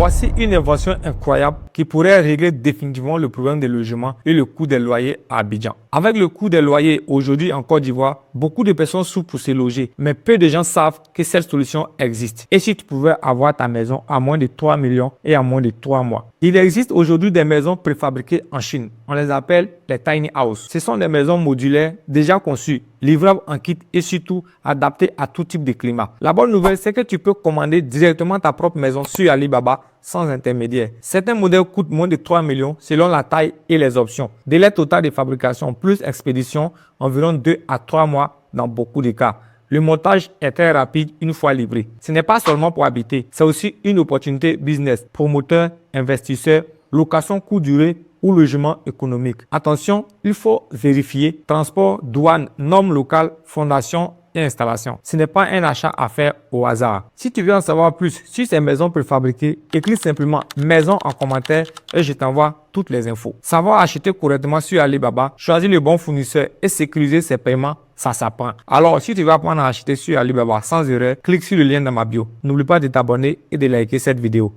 Voici une invention incroyable qui pourrait régler définitivement le problème des logements et le coût des loyers à Abidjan. Avec le coût des loyers aujourd'hui en Côte d'Ivoire, beaucoup de personnes souffrent pour se loger, mais peu de gens savent que cette solution existe. Et si tu pouvais avoir ta maison à moins de 3 millions et à moins de 3 mois? Il existe aujourd'hui des maisons préfabriquées en Chine. On les appelle les tiny houses. Ce sont des maisons modulaires déjà conçues, livrables en kit et surtout adaptées à tout type de climat. La bonne nouvelle, c'est que tu peux commander directement ta propre maison sur Alibaba sans intermédiaire. Certains modèles coûtent moins de 3 millions selon la taille et les options. Délai total de fabrication plus expédition, environ 2 à 3 mois dans beaucoup de cas. Le montage est très rapide une fois livré. Ce n'est pas seulement pour habiter, c'est aussi une opportunité business, promoteurs, investisseurs, location court durée ou logement économique. Attention, il faut vérifier transport, douane, normes locales, fondation et installation. Ce n'est pas un achat à faire au hasard. Si tu veux en savoir plus sur ces maisons préfabriquées, écris simplement maison en commentaire et je t'envoie toutes les infos. Savoir acheter correctement sur Alibaba, choisir le bon fournisseur et sécuriser ses paiements, ça s'apprend. Alors, si tu veux apprendre à acheter sur Alibaba sans erreur, clique sur le lien dans ma bio. N'oublie pas de t'abonner et de liker cette vidéo.